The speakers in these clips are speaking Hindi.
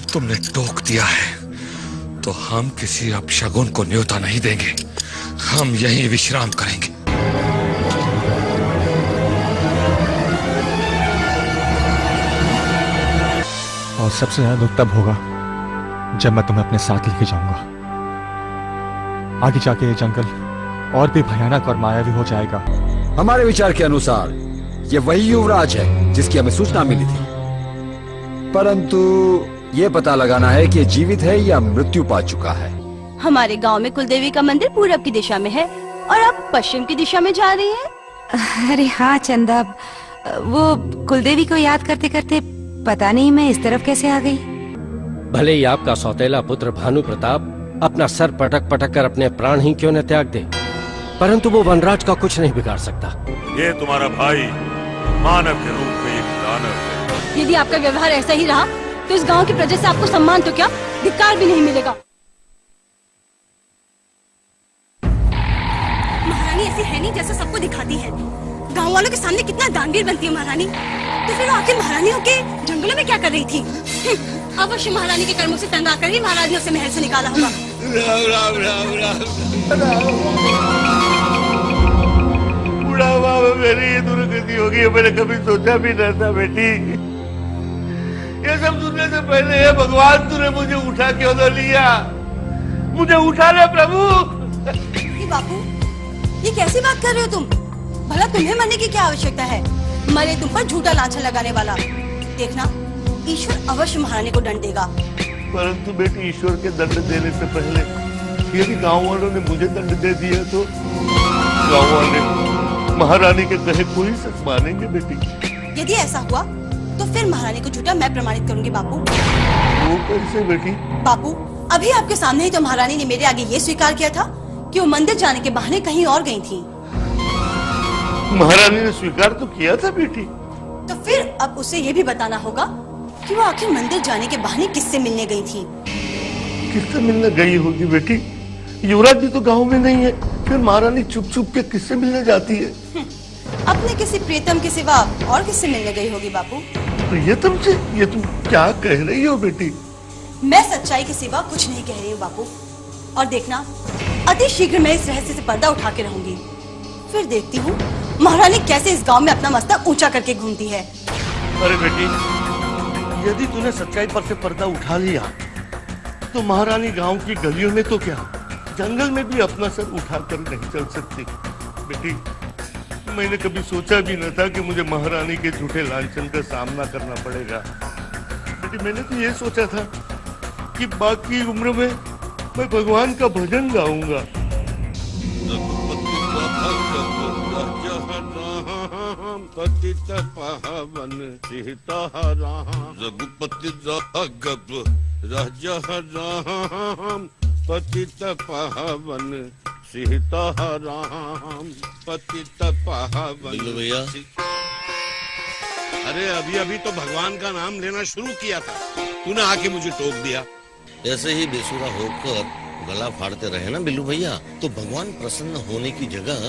तुमने टोक दिया है तो हम किसी अपशगुन को न्योता नहीं देंगे। हम यहीं विश्राम करेंगे। और सबसे ज्यादा दुख तब होगा जब मैं तुम्हें अपने साथ लेके जाऊंगा। आगे जाके ये जंगल और भी भयानक और मायावी हो जाएगा। हमारे विचार के अनुसार ये वही युवराज है जिसकी हमें सूचना मिली थी, परंतु ये पता लगाना है कि जीवित है या मृत्यु पा चुका है। हमारे गांव में कुलदेवी का मंदिर पूरब की दिशा में है और आप पश्चिम की दिशा में जा रही हैं। अरे हाँ चंदा, वो कुलदेवी को याद करते करते पता नहीं मैं इस तरफ कैसे आ गई। भले ही आपका सौतेला पुत्र भानु प्रताप अपना सर पटक पटक कर अपने प्राण ही क्यों न त्याग दे, परंतु वो वनराज का कुछ नहीं बिगाड़ सकता। ये तुम्हारा भाई मानव के रूप में एक दानव है। यदि आपका व्यवहार ऐसा ही रहा तो इस गांव की प्रजा से आपको सम्मान तो क्या धिक्कार भी नहीं मिलेगा। महारानी ऐसी है नहीं जैसा सबको दिखाती है। गांव वालों के सामने कितना दानवीर बनती है महारानी। तो फिर वो आखिर महारानी होके जंगलों में क्या कर रही थी? अवश्य महारानी के कर्मों से तंग आकर ही महाराज ने उसे महल से निकाला होगा। राम राम राम राम। बुढ़ापा में मेरी ये दुर्गति होगी, मैंने कभी सोचा भी नहीं था बेटी। ये सब सुनने से पहले हे भगवान, तूने मुझे उठा क्यों न लिया? मुझे उठा ले प्रभु। बापू, ये कैसी बात कर रहे हो तुम? भला तुम्हें मरने की क्या आवश्यकता है? मरे तुम पर झूठा लांछन लगाने वाला। देखना, ईश्वर अवश्य महारानी को दंड देगा। परंतु बेटी, ईश्वर के दंड देने से पहले यदि गाँव वालों ने मुझे दंड दे दिया तो गाँव वाले महारानी के कहे कोई सच मानेंगे बेटी? यदि ऐसा हुआ तो फिर महारानी को झूठा मैं प्रमाणित करूंगी बापू। वो कैसे बेटी? बापू, अभी आपके सामने ही तो महारानी ने मेरे आगे ये स्वीकार किया था कि वो मंदिर जाने के बहाने कहीं और गई थी। महारानी ने स्वीकार तो किया था बेटी। तो फिर अब उसे ये भी बताना होगा कि वो आखिर मंदिर जाने के बहाने किससे मिलने गई थी। किससे मिलने गई होगी बेटी? युवराज जी तो गाँव में नहीं है, फिर महारानी चुप चुप के किससे मिलने जाती है? अपने किसी प्रीतम के सिवा और किससे मिलने गई होगी बापू। तो ये तुम क्या कह रही हो बेटी? मैं सच्चाई के सिवा कुछ नहीं कह रही हूँ बापू। और देखना, अति शीघ्र मैं इस रहस्य से पर्दा उठा के रहूंगी। फिर देखती हूँ महारानी कैसे इस गांव में अपना मस्तक ऊंचा करके घूमती है। अरे बेटी, यदि तूने सच्चाई पर से पर्दा उठा लिया तो महारानी गांव की गलियों में तो क्या, जंगल में भी अपना सर उठाकर नहीं चल सकती। बेटी, मैंने कभी सोचा भी न था कि मुझे महारानी के झूठे लांछन का सामना करना पड़ेगा। बेटी, मैंने तो ये सोचा था कि बाकी उम्र में मैं भगवान का भजन गाऊंगा। पतित पावन सीताराम, रघुपति राजा राम, पतित पावन सीताराम, पतित पावन। भैया, अरे अभी अभी तो भगवान का नाम लेना शुरू किया था, तूने आके मुझे टोक दिया। ऐसे ही बेसुरा होकर गला फाड़ते रहे ना बिल्लू भैया, तो भगवान प्रसन्न होने की जगह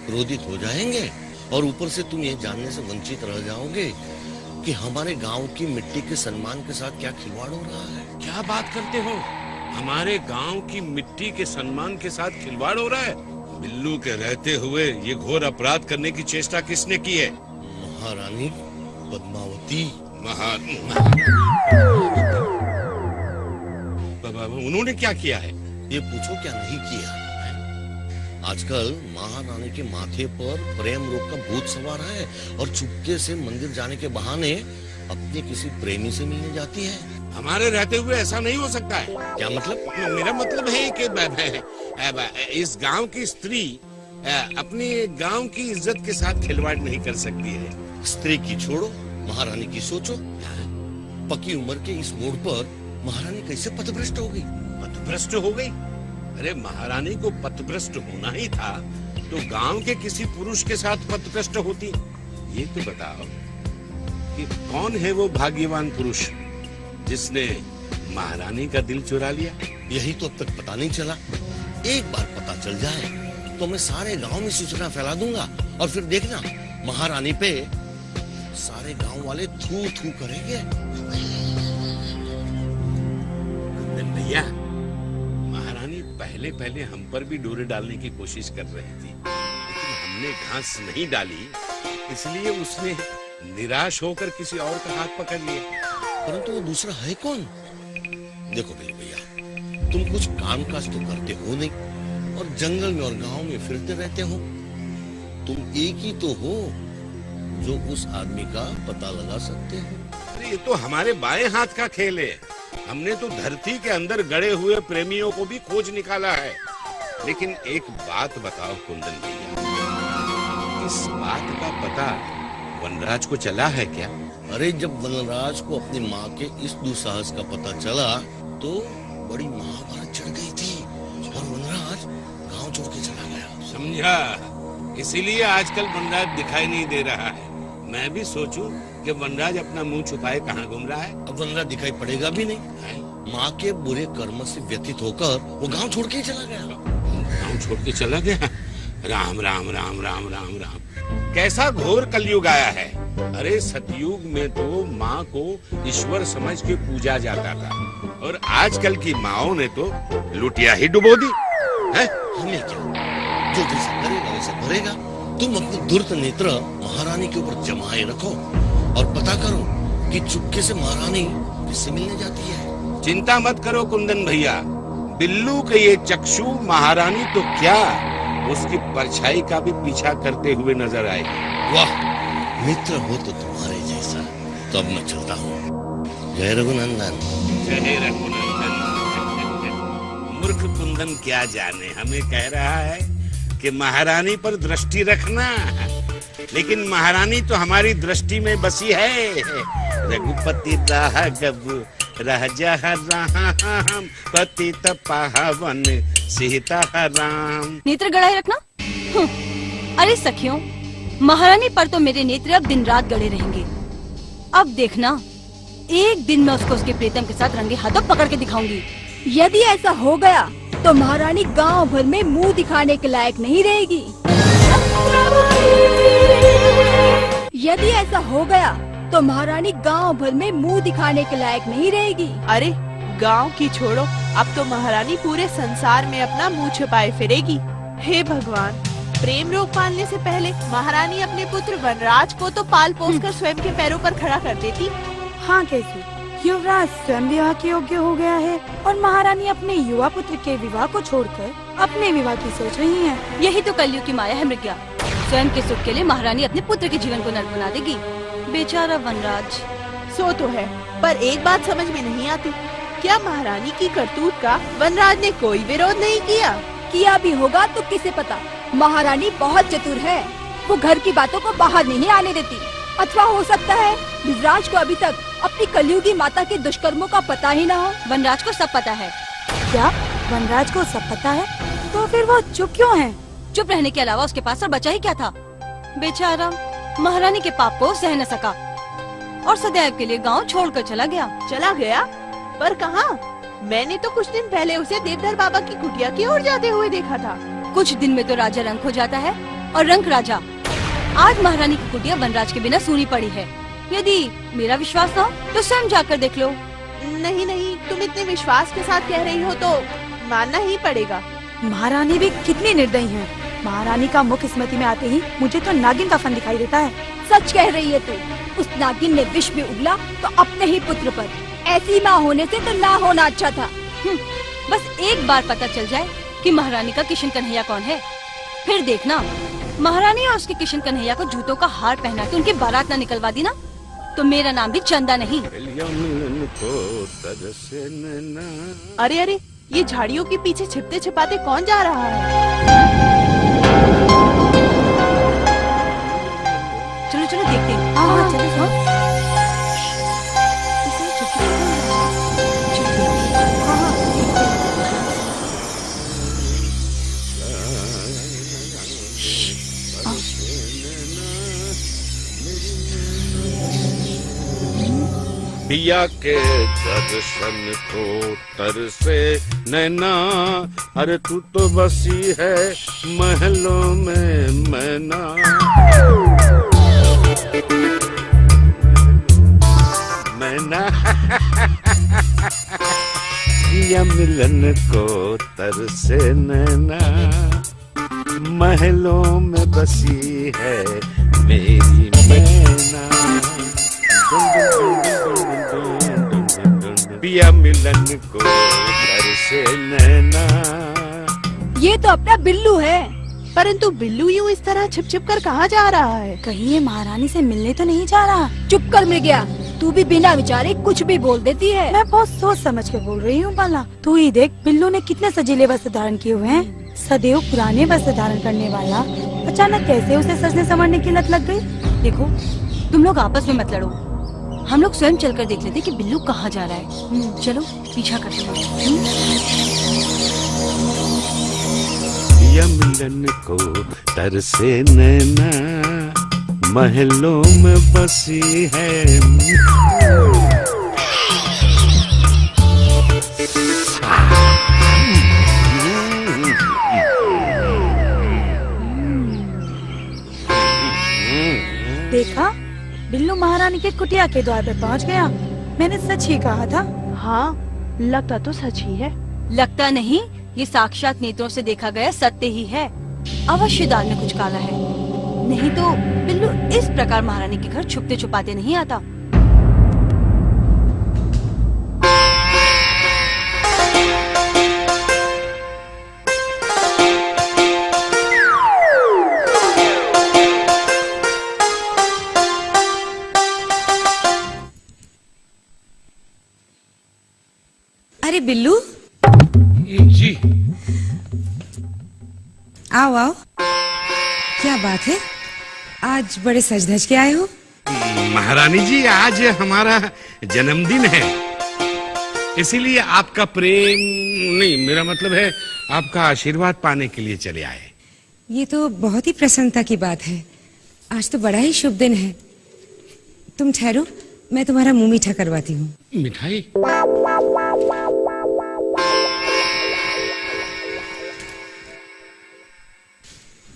क्रोधित हो जाएंगे और ऊपर से तुम ये जानने से वंचित रह जाओगे कि हमारे गांव की मिट्टी के सम्मान के साथ क्या खिलवाड़ हो रहा है। क्या बात करते हो? हमारे गांव की मिट्टी के सम्मान के साथ खिलवाड़ हो रहा है? बिल्लू के रहते हुए ये घोर अपराध करने की चेष्टा किसने की है? महारानी पद्मावती। उन्होंने क्या किया है? ये पूछो क्या नहीं किया। आजकल महारानी के माथे पर प्रेम रोग का भूत सवार है और चुपके से मंदिर जाने के बहाने अपने किसी प्रेमी से मिलने जाती है। हमारे रहते हुए ऐसा नहीं हो सकता है। क्या मतलब? मेरा मतलब है कि इस गांव की स्त्री अपनी गांव की इज्जत के साथ खिलवाड़ नहीं कर सकती है। स्त्री की छोड़ो, महारानी की सोचो। पकी उम्र के इस मोड़ पर महारानी कैसे पथभ्रष्ट हो गई? पथभ्रष्ट हो गई? अरे महारानी को पथभ्रष्ट होना ही था तो गांव के किसी पुरुष के साथ पथभ्रष्ट होती। ये तो बताओ कि कौन है वो भाग्यवान पुरुष जिसने महारानी का दिल चुरा लिया? यही तो अब तक पता नहीं चला। एक बार पता चल जाए तो मैं सारे गांव में सूचना फैला दूंगा और फिर देखना महारानी पे सारे गांव वाले थू थू करेंगे। कुंदन भैया, महारानी पहले पहले हम पर भी डोरे डालने की कोशिश कर रही थी, लेकिन हमने घास नहीं डाली, इसलिए उसने निराश होकर किसी और का हाथ पकड़ लिया। परंतु वो दूसरा है कौन? देखो बिल्लू भैया, तुम कुछ काम काज तो करते हो नहीं और जंगल में और गांव में फिरते रहते हो। तुम एक ही तो हो जो उस आदमी का पता लगा सकते हो। अरे ये तो हमारे बाएं हाथ का खेल है। हमने तो धरती के अंदर गड़े हुए प्रेमियों को भी खोज निकाला है। लेकिन एक बात बताओ कुंदन भैया, इस बात का पता वनराज को चला है क्या? अरे जब वनराज को अपनी माँ के इस दुस्साहस का पता चला तो बड़ी महाभारत चढ़ गई थी और वनराज गांव छोड़ के चला गया। समझा, इसीलिए आजकल वनराज दिखाई नहीं दे रहा है। मैं भी सोचूं कि वनराज अपना मुंह छुपाए कहाँ घूम रहा है। अब वनराज दिखाई पड़ेगा भी नहीं। माँ के बुरे कर्म से व्यथित होकर वो गांव छोड़ के ही चला गया। गांव छोड़ के चला गया? राम राम राम राम राम राम, कैसा घोर कलयुग आया है। अरे सतयुग में तो माँ को ईश्वर समझ के पूजा जाता था और आजकल की माओ ने तो लुटिया ही डुबो दी है। हमें क्या, जो जैसा करेगा वैसा भरेगा। तुम अपनी दुर्त नेत्र महारानी के ऊपर जमाए रखो और पता करो कि चुपके से महारानी किससे मिलने जाती है। चिंता मत करो कुंदन भैया, बिल्लू के ये चक्षु महारानी तो क्या, उसकी परछाई का भी पीछा करते हुए नजर आएगी। वाह, मित्र हो तो तुम्हारे जैसा। तो अब मैं चलता हूँ। जय रघुनंदन। जय रघुनंदन। मूर्ख कुंदन क्या जाने, हमें कह रहा है कि महारानी पर दृष्टि रखना, लेकिन महारानी तो हमारी दृष्टि में बसी है। रघुपति राघव राजा राम पतित पावन सीता राम। नेत्र गड़ाए रखना। अरे सखियों, महारानी पर तो मेरे नेत्र अब दिन रात गड़े रहेंगे। अब देखना, एक दिन मैं उसको उसके प्रीतम के साथ रंगे हाथों पकड़ के दिखाऊंगी। यदि ऐसा हो गया तो महारानी गांव भर में मुंह दिखाने के लायक नहीं रहेगी। यदि ऐसा हो गया तो महारानी गांव भर में मुंह दिखाने के लायक नहीं रहेगी। अरे गांव की छोड़ो, अब तो महारानी पूरे संसार में अपना मुंह छुपाए फिरेगी। हे भगवान, प्रेम रोग पालने से पहले महारानी अपने पुत्र वनराज को तो पाल पोस कर स्वयं के पैरों पर खड़ा कर देती। हाँ कैसे, युवराज स्वयं विवाह के योग्य हो गया है और महारानी अपने युवा पुत्र के विवाह को छोड़कर अपने विवाह की सोच रही है। यही तो कलयुग की माया है मृग्या। स्वयं के सुख के लिए महारानी अपने पुत्र के जीवन को नर्क बना देगी। बेचारा वनराज। सो तो है, पर एक बात समझ में नहीं आती, क्या महारानी की करतूत का वनराज ने कोई विरोध नहीं किया? किया भी होगा तो किसे पता। महारानी बहुत चतुर है, वो घर की बातों को बाहर नहीं आने देती। अथवा हो सकता है विजराज को अभी तक अपनी कलयुगी माता के दुष्कर्मों का पता ही न हो। वनराज को सब पता है। क्या वनराज को सब पता है? तो फिर वो चुप क्यों है? चुप रहने के अलावा उसके पास और बचा ही क्या था। बेचारा महारानी के पाप को सह न सका और सदैव के लिए गांव छोड़कर चला गया। चला गया? पर कहाँ? मैंने तो कुछ दिन पहले उसे देवधर बाबा की कुटिया की ओर जाते हुए देखा था। कुछ दिन में तो राजा रंक हो जाता है और रंक राजा। आज महारानी की कुटिया वनराज के बिना सूनी पड़ी है। यदि मेरा विश्वास न हो तो स्वयं जाकर देख लो। नहीं नहीं, तुम इतने विश्वास के साथ कह रही हो तो मानना ही पड़ेगा। महारानी भी कितनी निर्दयी है। महारानी का मुख स्मृति में आते ही मुझे तो नागिन का फन दिखाई देता है। सच कह रही है तू। उस नागिन ने विष भी उगला तो अपने ही पुत्र पर। ऐसी माँ होने से तो ना होना अच्छा था। बस एक बार पता चल जाए कि महारानी का किशन कन्हैया कौन है, फिर देखना महारानी और उसके किशन कन्हैया को जूतों का हार पहना के उनकी बारात ना निकलवा दी ना, तो मेरा नाम भी चंदा नहीं। अरे अरे, ये झाड़ियों के पीछे छिपते छिपाते कौन जा रहा है? चलो चलो देखते हैं। हाँ चलो। पिया के दर्शन को तरसे नैना, अरे तू तो बसी है महलों में मैना। मैना पिया मिलन को तरसे नैना, महलों में बसी है मेरी मैना। पिया मिलन को तरसे नैना। ये तो अपना बिल्लू है। परंतु बिल्लू यूं इस तरह छिप छिप कर कहाँ जा रहा है? कहीं ये महारानी से मिलने तो नहीं जा रहा? चुप कर मिल गया, तू भी बिना विचारे कुछ भी बोल देती है। मैं बहुत सोच समझ के बोल रही हूँ बाला। तू ही देख, बिल्लू ने कितने सजीले वस्त्र धारण किए हुए हैं। सदैव पुराने वस्त्र धारण करने वाला अचानक कैसे उसे सजने संवरने की लत लग गई? देखो, तुम लोग आपस में मत लड़ो, हम लोग स्वयं चलकर देख लेते कि बिल्लू कहाँ जा रहा है। चलो पीछा करते हैं। पिया मिलन को तरसे नैना, महलों में बसी है। देखा, बिल्लू महारानी के कुटिया के द्वार पे पहुंच गया। मैंने सच ही कहा था। हाँ, लगता तो सच ही है। लगता नहीं, ये साक्षात नेत्रों से देखा गया सत्य ही है। अवश्य दाल में कुछ काला है, नहीं तो बिल्लू इस प्रकार महारानी के घर छुपते छुपाते नहीं आता। अरे बिल्लू, जी आओ आओ। क्या बात है, आज बड़े सज धज के आए हो? महारानी जी, आज हमारा जन्मदिन है, इसीलिए आपका प्रेम नहीं, मेरा मतलब है आपका आशीर्वाद पाने के लिए चले आए। ये तो बहुत ही प्रसन्नता की बात है। आज तो बड़ा ही शुभ दिन है। तुम ठहरो, मैं तुम्हारा मुंह मीठा करवाती हूँ। मिठाई?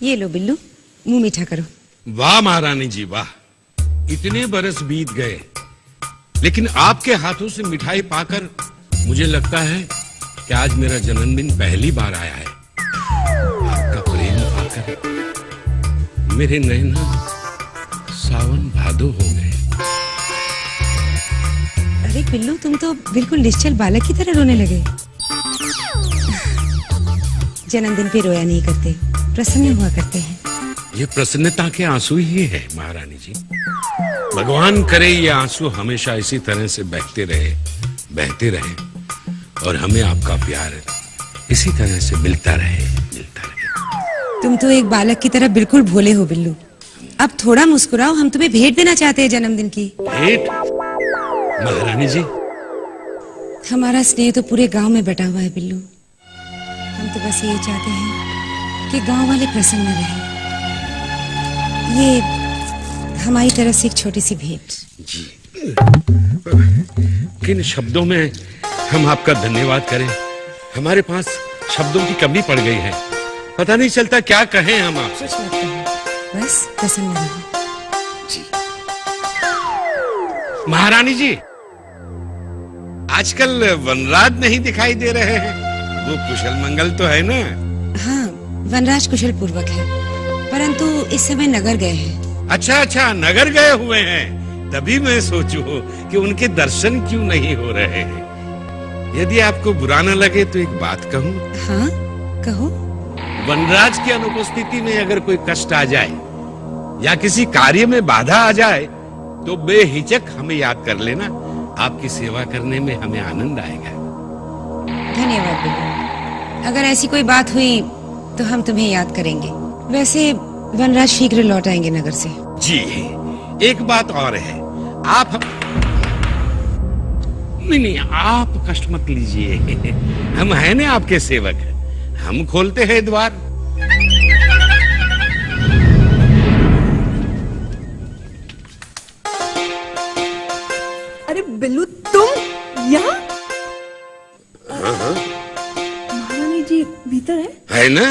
ये लो बिल्लू, मुंह मीठा करो। वाह महारानी जी वाह, इतने बरस बीत गए, लेकिन आपके हाथों से मिठाई पाकर मुझे लगता है कि आज मेरा जन्मदिन पहली बार आया है। आपका प्रेम पाकर मेरे नैना सावन भादो हो गए। अरे बिल्लू, तुम तो बिल्कुल निश्चल बालक की तरह रोने लगे। जन्मदिन पे रोया नहीं करते, प्रसन्न हुआ करते हैं। ये प्रसन्नता के आंसू ही है महारानी जी। भगवान करे ये आंसू हमेशा इसी तरह से बहते रहे और हमें आपका प्यार इसी तरह से मिलता रहे। तुम तो एक बालक की तरह बिल्कुल भोले हो बिल्लू। अब थोड़ा मुस्कुराओ, हम तुम्हें भेंट देना चाहते हैं जन्मदिन की। भेंट? महारानी जी, हमारा स्नेह तो पूरे गांव में बटा हुआ है बिल्लू। हम तो बस ये चाहते हैं कि गांव वाले प्रसन्न रहें। ये हमारी तरफ से एक छोटी सी भेंट। जी, किन शब्दों में हम आपका धन्यवाद करें? हमारे पास शब्दों की कमी पड़ गई है, पता नहीं चलता क्या कहें हम आपसे। बस प्रसन्न रहो। जी महारानी जी, आजकल वनराज नहीं दिखाई दे रहे हैं, वो कुशल मंगल तो है ना? हाँ, वनराज कुशल पूर्वक है, परंतु इस समय नगर गए हैं। अच्छा, नगर गए हुए हैं, तभी मैं सोचूं कि उनके दर्शन क्यों नहीं हो रहे हैं। यदि आपको बुरा न लगे तो एक बात कहूं? हाँ, कहो। वनराज की अनुपस्थिति में अगर कोई कष्ट आ जाए या किसी कार्य में बाधा आ जाए तो बेहिचक हमें याद कर लेना। आपकी सेवा करने में हमें आनंद आएगा। धन्यवाद बिल्लू। अगर ऐसी कोई बात हुई तो हम तुम्हें याद करेंगे। वैसे वनराज शीघ्र लौट आएंगे नगर से। जी, एक बात और है, आप नहीं, आप कष्ट मत लीजिए, हम हैं ना आपके सेवक, हम खोलते हैं द्वार। अरे बिल्लू तुम यहाँ? महारानी जी भीतर है ना?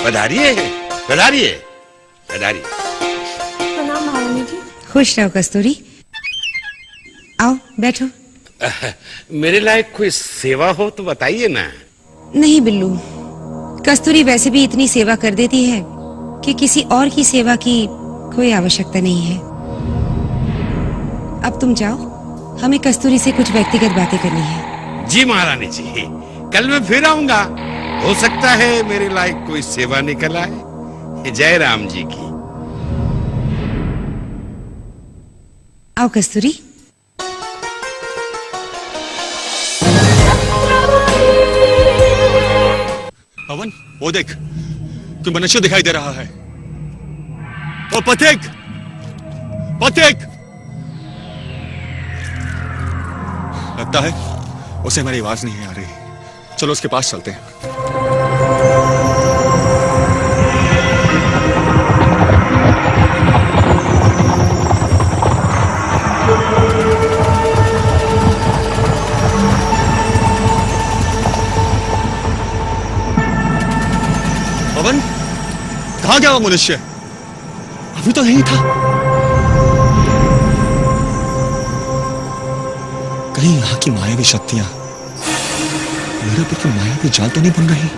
पधारिए पधारिए पधारिए। प्रणाम महारानी जी। खुश रहो कस्तूरी, आओ बैठो। मेरे लायक कोई सेवा हो तो बताइए ना। नहीं बिल्लू, कस्तूरी वैसे भी इतनी सेवा कर देती है कि किसी और की सेवा की कोई आवश्यकता नहीं है। अब तुम जाओ, हमें कस्तूरी से कुछ व्यक्तिगत बातें करनी है। जी महारानी जी, कल मैं फिर आऊंगा। हो सकता है मेरे लायक कोई सेवा निकल आए। जय राम जी की। आओ कस्तूरी। पवन, वो देख, कोई मनुष्य दिखाई दे रहा है। ओ पथिक, पथिक! लगता है उसे हमारी आवाज नहीं आ रही। चलो उसके पास चलते हैं। पवन, कहाँ गया वो मनुष्य? अभी तो यहीं था। कहीं यहाँ की मायावी शक्तियां मेरे ऊपर मायावी जाल तो नहीं बन रही?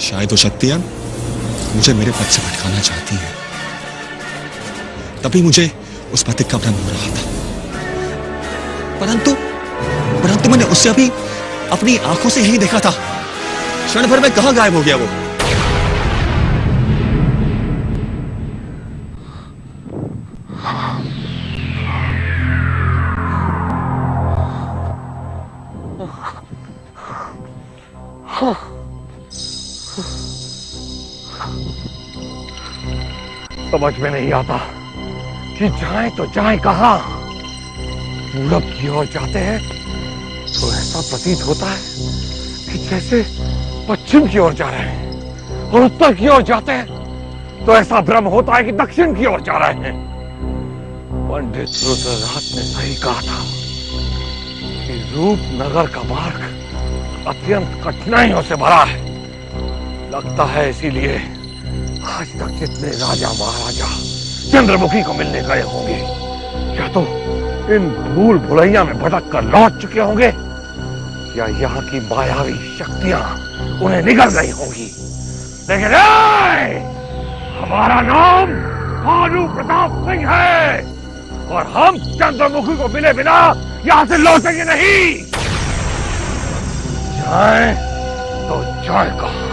शायद वो शक्तियां मुझे मेरे पद से भटकाना चाहती हैं। तभी मुझे उस पथिक का भ्रम हो रहा था। परंतु मैंने उससे अभी अपनी आंखों से यही देखा था। क्षण भर में कहाँ गायब हो गया वो? समझ में नहीं आता कि जाएं तो जाएं कहां। पूरब की ओर जाते हैं तो ऐसा प्रतीत होता है कि जैसे पश्चिम की ओर जा रहे हैं, और उत्तर की ओर जाते हैं तो ऐसा भ्रम होता है कि दक्षिण की ओर जा रहे हैं। पंडित रुद्रनाथ ने सही कहा था कि रूपनगर का मार्ग अत्यंत कठिनाइयों से भरा है। लगता है इसीलिए आज तक जितने राजा महाराजा चंद्रमुखी को मिलने गए होंगे, या तो इन भूल भुलैया में भटक कर लौट चुके होंगे, या यहाँ की मायावी शक्तियां उन्हें निगल गई होंगी। लेकिन हमारा नाम भानु प्रताप सिंह है, और हम चंद्रमुखी को मिले बिना यहाँ से लौटेंगे नहीं। जाए तो जाए कहां?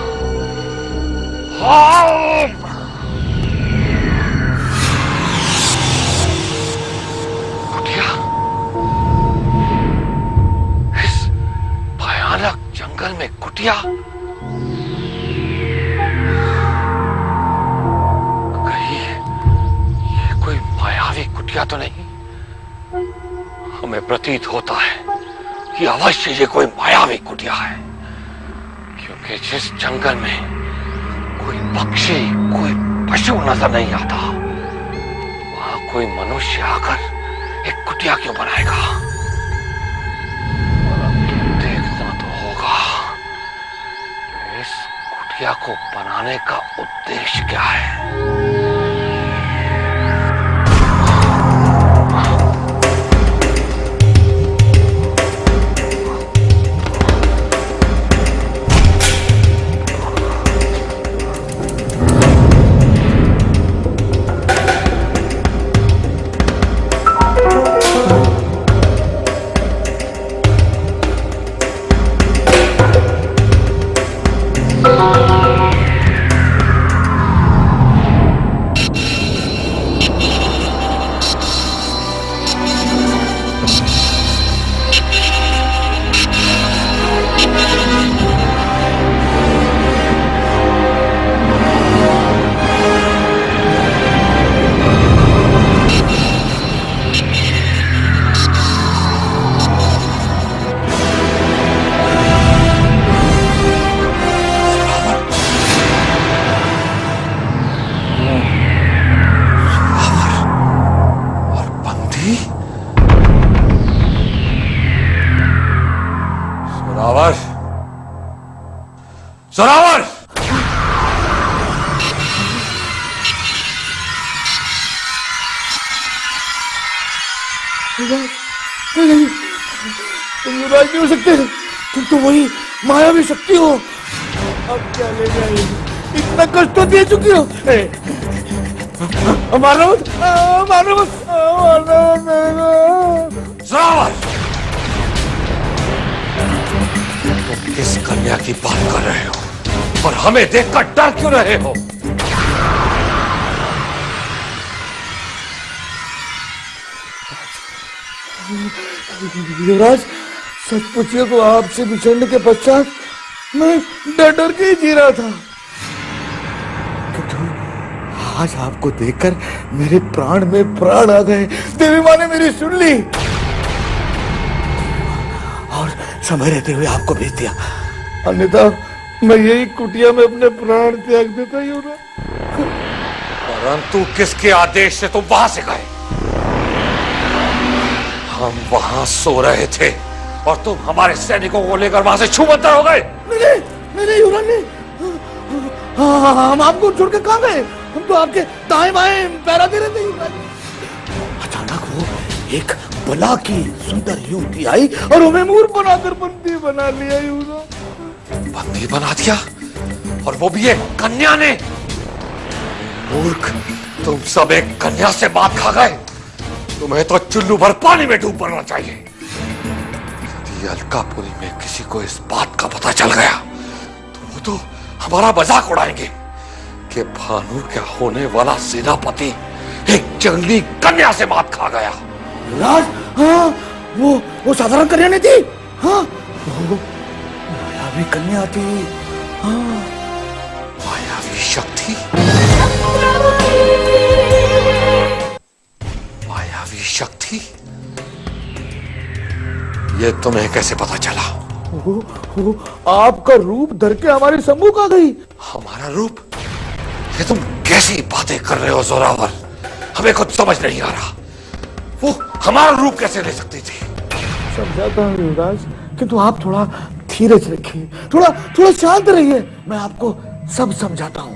कुटिया, इस भयानक जंगल में कुटिया। कहीं ये कोई मायावी कुटिया तो नहीं? हमें प्रतीत होता है कि अवश्य ये कोई मायावी कुटिया है, क्योंकि जिस जंगल में कोई पक्षी, कोई पशु नजर नहीं आता, वहां कोई मनुष्य आकर एक कुटिया क्यों बनाएगा? देखना तो होगा इस कुटिया को बनाने का उद्देश्य क्या है। नहीं, तुम युवराज नहीं हो सकते, तुम तो वही मायावी शक्ति हो। अब क्या ले जाएगी, इतना कष्ट तो दे चुकी हो। मारना मत, मारना मत, जोरावर, तुम किस कन्या की बात कर रहे हो और हमें देखकर डर क्यों रहे हो? युवराज, सच पूछिए तो आपसे बिछड़ने के पश्चात मैं डर डर के ही जी रहा था, किंतु आज आपको देखकर मेरे प्राण में प्राण आ गए। देवी माँ ने मेरी सुन ली और समय रहते हुए आपको भेज दिया, अन्यथा मैं यही कुटिया में अपने प्राण त्याग देता। युवराज, परंतु किसके आदेश से तुम वहां से गए? हम वहां सो रहे थे और तुम हमारे सैनिकों को लेकर वहां से छूमंतर हो गए। नहीं युवराज नहीं, हम आपको छोड़ के कहां गए? हम तो आपके दाएं बाएं पैरा दे रहे थे। युवराज, अचानक वो एक बला की सुंदर युवती आई और हमें मूर्ख बनाकर बंदी बना लिया। युवराज, बंदी बना दिया, और वो भी एक कन्या ने? मूर्ख, तुम सब एक कन्या से मात खा गए। तुम्हें तो चुल्लू भर पानी में डूब पड़ना चाहिए। यदि अलकापुरी में किसी को इस बात का पता चल गया तो वो तो हमारा मजाक उड़ाएंगे कि भानु क्या होने वाला सेनापति एक जंगली कन्या से मात खा गया। युवराज, हाँ, वो साधारण कन्या नहीं थी, हाँ, वो मायावी कन्या थी। हाँ, मायावी शक्ति, मायावी शक्ति, ये तुम्हें कैसे पता चला? वो आपका रूप धर के हमारे सम्मुख आ गई। हमारा रूप? ये तुम कैसी बातें कर रहे हो जोरावर? हमें कुछ समझ नहीं आ रहा। वो हमारा रूप कैसे ले सकती थी? समझाता हूँ युवराज, किंतु आप थोड़ा धीरज रखिए, थोड़ा शांत रहिए, मैं आपको सब समझाता हूँ।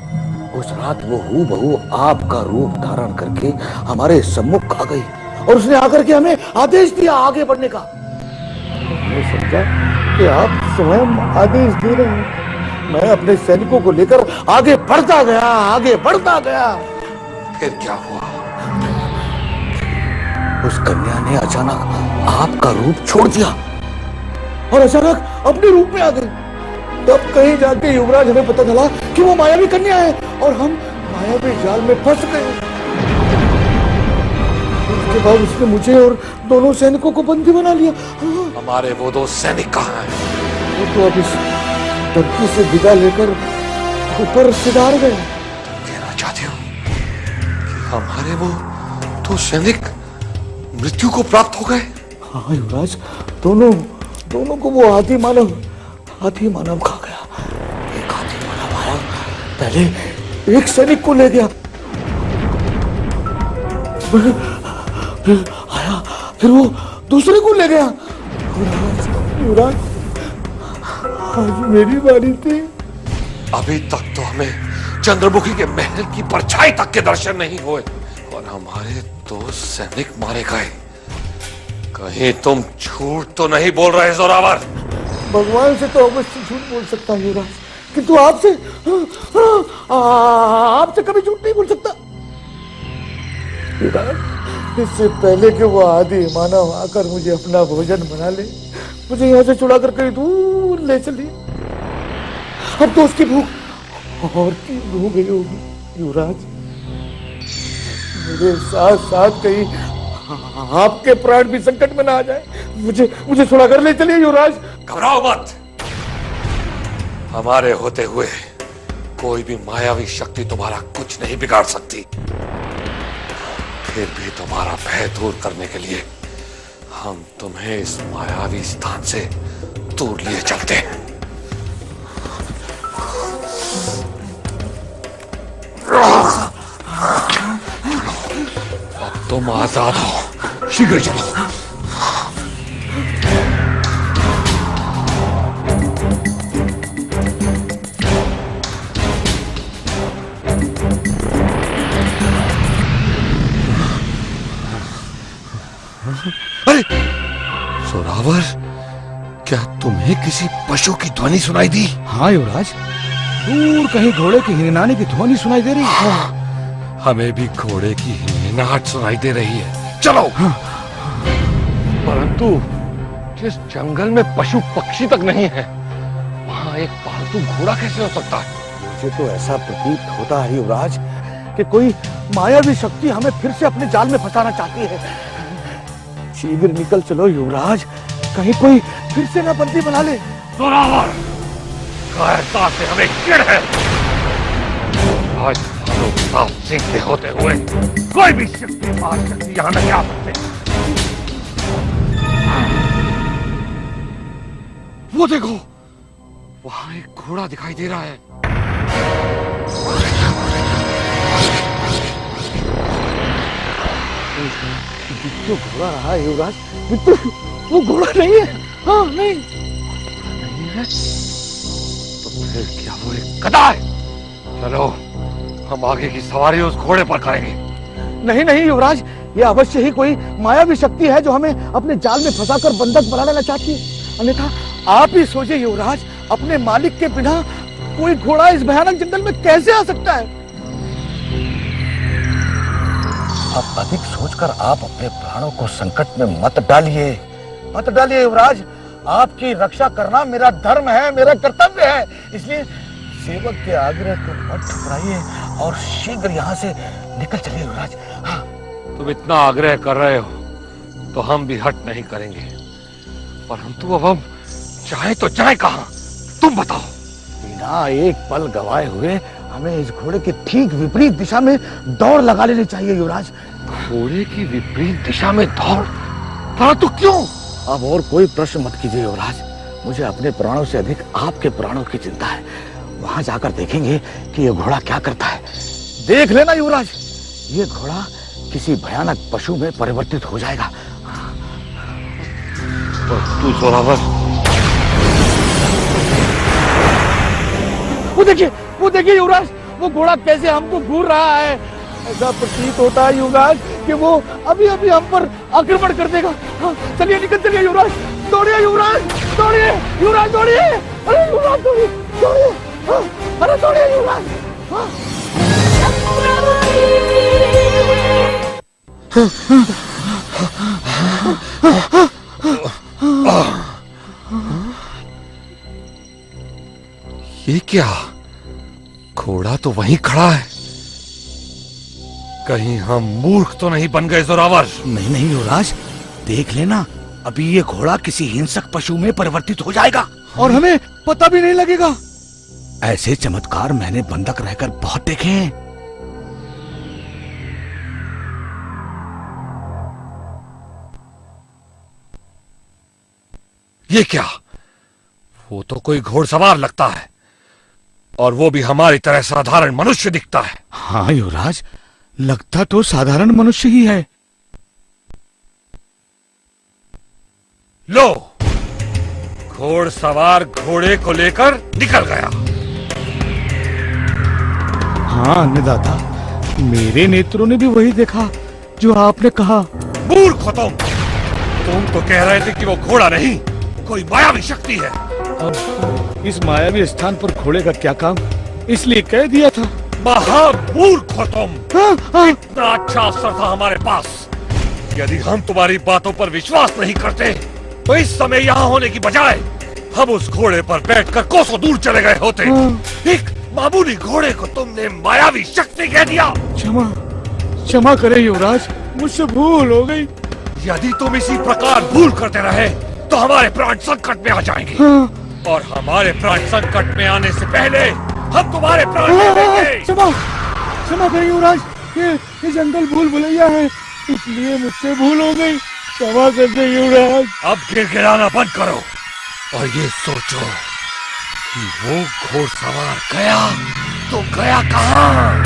उस रात वो हूबहू आपका रूप धारण करके हमारे सम्मुख आ गई और उसने आकर के हमें आदेश दिया आगे बढ़ने का। मैंने समझा कि आप स्वयं आदेश दे रहे हैं। मैं अपने सैनिकों को लेकर आगे बढ़ता गया। फिर क्या हुआ? उस कन्या ने अचानक आपका रूप छोड़ दिया और अचानक अपने रूप में आ गई। तब कहीं जाके युवराज हमें पता चला कि वो मायावी कन्या है और हम मायावी जाल में फंस गए। उसके बाद उसने मुझे और दोनों सैनिकों को बंदी बना लिया। हमारे वो दो सैनिक कहाँ हैं? वो तो अब इस धरती से विदा लेकर ऊपर सिधार गए। कहना चाहते हो कि हमारे वो दो सैनिक मृत्यु को प्राप्त हो गए? हाँ युवराज, दोनों को वो आदि मानव खा गया। एक आदि मानव आया, पहले एक सैनिक को ले गया, फिर वो दूसरे को ले गया। युवराज, आज मेरी बारी थी। अभी तक तो हमें चंद्रमुखी के महल की परछाई तक के दर्शन नहीं हुए और हमारे दो सैनिक मारे गए। कहीं तुम झूठ तो नहीं बोल रहे जोरावर? भगवान से तो अवश्य झूठ बोल सकता हूँ युवराज, किंतु आपसे कभी झूठ नहीं बोल सकता। युवराज, इससे पहले कि वो आदि मानव आकर मुझे अपना भोजन बना ले, मुझे यहाँ से छुड़ाकर कहीं दूर ले चली। अब तो उसकी भूख और तीव्र हो गई होगी। युवराज, मेरे साथ साथ कहीं आपके प्राण भी संकट में ना आ जाए। मुझे छुड़ाकर ले चलिए युवराज। घबराओ मत, हमारे होते हुए कोई भी मायावी शक्ति तुम्हारा कुछ नहीं बिगाड़ सकती। फिर भी तुम्हारा भय दूर करने के लिए हम तुम्हें इस मायावी स्थान से दूर लिए चलते हैं। अब तुम आजाद हो, शीघ्र चलो। Huh? अरे जोरावर, क्या तुम्हें किसी पशु की ध्वनि सुनाई दी? हाँ युवराज, दूर कहीं घोड़े की हिननाने की ध्वनि सुनाई दे रही है। हाँ, हमें भी घोड़े की हिननाहट सुनाई दे रही है। चलो। हाँ। परंतु जिस जंगल में पशु पक्षी तक नहीं है, वहाँ एक पालतू घोड़ा कैसे हो सकता है? मुझे तो ऐसा प्रतीत होता है युवराज कि कोई मायावी शक्ति हमें फिर से अपने जाल में फंसाना चाहती है। शीघ्र निकल चलो युवराज, कहीं कोई फिर से ना बंदी बना ले। जोरावर, कायरता से हमें चिढ़ है। आज भालू साफ सीखते होते हुए कोई भी शक्ति यहाँ नहीं आ सकते। वो देखो, वहां एक घोड़ा दिखाई दे रहा है। बिट्टू घोड़ा रहा है युवराज, बिट्टू वो घोड़ा नहीं है। हाँ नहीं, नहीं है तो फिर क्या वो एक गधा है? चलो, हम आगे की सवारी उस घोड़े पर करेंगे। नहीं नहीं युवराज, ये अवश्य ही कोई मायावी शक्ति है जो हमें अपने जाल में फंसाकर बंधक बना लेना चाहती है। अन्यथा आप ही सोचिए युवराज, अपने मालिक के बिना कोई घोड़ा इस भयानक जंगल में कैसे आ सकता है? अब अधिक सोचकर आप अपने प्राणों को संकट में मत डालिए, मत डालिए युवराज। आपकी रक्षा करना मेरा धर्म है, मेरा कर्तव्य है। इसलिए सेवक के आग्रह को मत ठुकराइए और शीघ्र यहाँ से निकल चलिए युवराज। हाँ। तुम इतना आग्रह कर रहे हो तो हम भी हट नहीं करेंगे, परंतु अब हम चाहे तो जाए कहाँ, तुम बताओ। बिना एक पल गवाए हुए हमें इस घोड़े के ठीक विपरीत दिशा में दौड़ लगा लेनी चाहिए युवराज। घोड़े की विपरीत दिशा में दौड़? परंतु क्यों? अब और कोई प्रश्न मत कीजिए युवराज, मुझे अपने प्राणों से अधिक आपके प्राणों की चिंता है। वहां जाकर देखेंगे कि ये घोड़ा क्या करता है। देख लेना युवराज, ये घोड़ा किसी भयानक पशु में परिवर्तित हो जाएगा। तू जोरावर, वो देखिए युवराज, वो घोड़ा कैसे हमको घूर रहा है। ऐसा प्रतीत होता है युवराज कि वो अभी अभी हम पर आक्रमण कर देगा। हाँ, चलिए निकल चलिए युवराज, दौड़िए युवराज, दौड़िए युवराज, दौड़िए। अरे युवराज दौड़िए, दौड़िए। हाँ, अरे दौड़िए युवराज। हाँ। ये क्या? घोड़ा तो वहीं खड़ा है। कहीं हम मूर्ख तो नहीं बन गए जोरावर? नहीं नहीं युवराज, देख लेना, अभी ये घोड़ा किसी हिंसक पशु में परिवर्तित हो जाएगा और हमें पता भी नहीं लगेगा। ऐसे चमत्कार मैंने बंधक रहकर बहुत देखे हैं। ये क्या? वो तो कोई घोड़सवार लगता है, और वो भी हमारी तरह साधारण मनुष्य दिखता है। हाँ युवराज, लगता तो साधारण मनुष्य ही है। लो, घोड़सवार घोड़े को लेकर निकल गया। हाँ अन्नदाता, मेरे नेत्रों ने भी वही देखा जो आपने कहा। मूर्ख हो तुम तो कह रहे थे कि वो घोड़ा नहीं, कोई मायावी शक्ति है। अब इस मायावी स्थान पर घोड़े का क्या काम, इसलिए कह दिया था। महामूर्ख हो तुम। इतना अच्छा अवसर था हमारे पास। यदि हम तुम्हारी बातों पर विश्वास नहीं करते तो इस समय यहाँ होने की बजाय हम उस घोड़े पर बैठकर कोसों दूर चले गए होते। एक मामूली घोड़े को तुमने मायावी शक्ति कह दिया। क्षमा करें युवराज, मुझसे भूल हो गई। यदि तुम इसी प्रकार भूल करते रहे तो हमारे प्राण संकट में आ जाएंगे। और हमारे प्राण संकट में आने से पहले हम तुम्हारे प्राण ले लेंगे। क्षमा करें युवराज, ये जंगल भूल भुलैया है, इसलिए मुझसे भूल हो गई। क्षमा कर दे युवराज। अब गिड़गिड़ाना बंद करो और ये सोचो कि वो घोड़सवार गया तो गया कहाँ?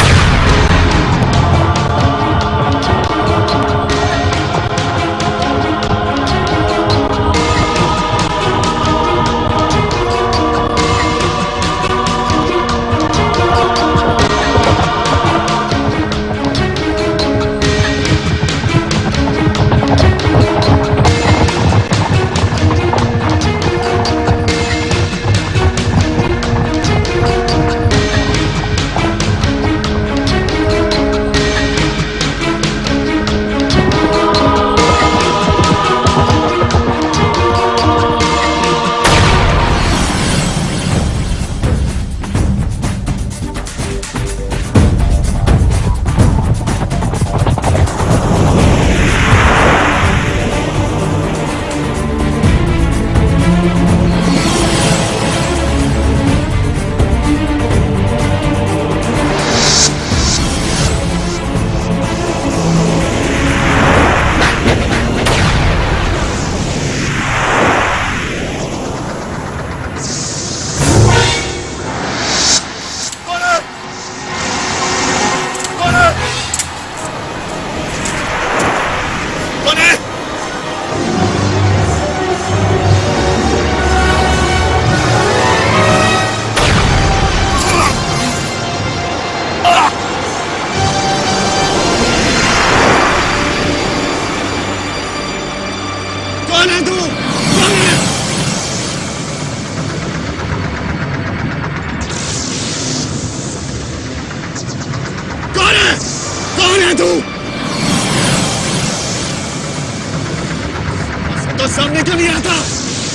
तो सामने क्यों नहीं आता?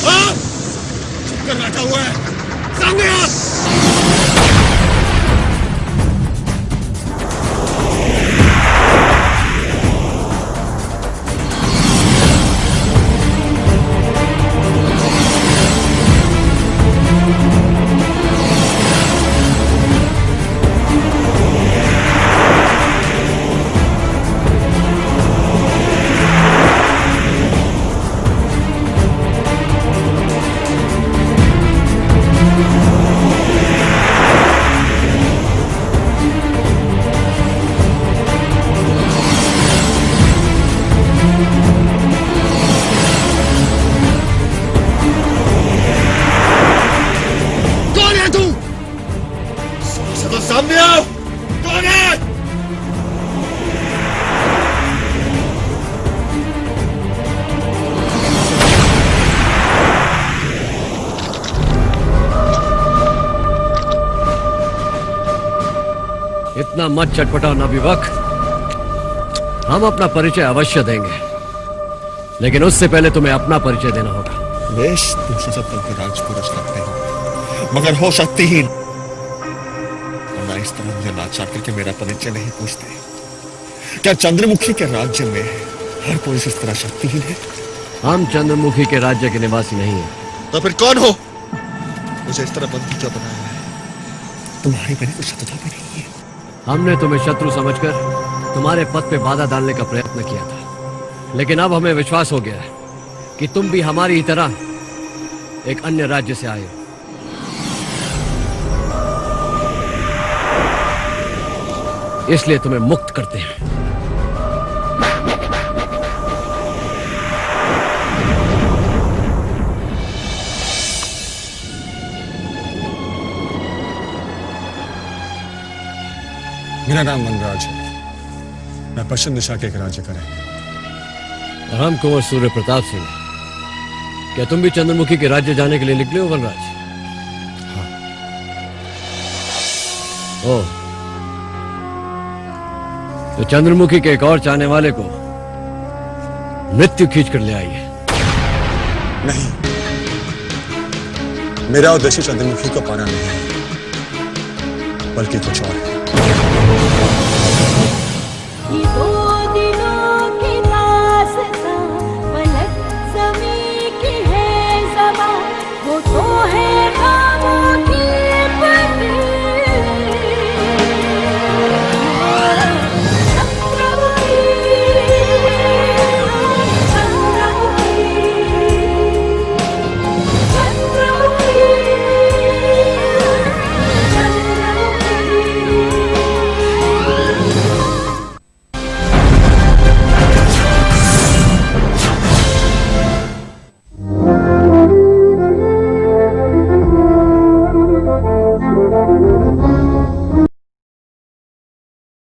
हाँ? चुप कर बैठा हुआ है, सामने आ! सामने आओ! कौन है? इतना मत चटपटाओ नबीवक। हम अपना परिचय अवश्य देंगे, लेकिन उससे पहले तुम्हें अपना परिचय देना होगा। वेश तुम सशस्त्र के राजपुरुष लगते हो, मगर हो शक्तिहीन। इस तरह मुझे लाचार करके मेरा परिचय नहीं पूछते। क्या चंद्रमुखी के राज्य में हर कोई इस तरह शक्तिहीन है? हम चंद्रमुखी के राज्य के निवासी नहीं हैं। तो फिर कौन हो? मुझे इस तरह बंदी क्यों बनाया है? तुम्हारी मेरी कोई शत्रुता भी नहीं है। हमने तुम्हें शत्रु समझकर तुम्हारे पद पे बाधा डालने का प्रयत्न किया था, लेकिन अब हमें विश्वास हो गया है कि तुम भी हमारी ही तरह एक अन्य राज्य से आए हो। इसलिए तुम्हें मुक्त करते हैं। मेरा नाम वनराज है। मैं पश्चिम दिशा के एक राज्य का रहने। और हम कुंवर सूर्य प्रताप सिंह। क्या तुम भी चंद्रमुखी के राज्य जाने के लिए निकले हो वनराज? हाँ। ओह, तो चंद्रमुखी के एक और चाहने वाले को मृत्यु खींच कर ले आई है। नहीं, मेरा उद्देश्य चंद्रमुखी को पाना नहीं है, बल्कि कुछ और है।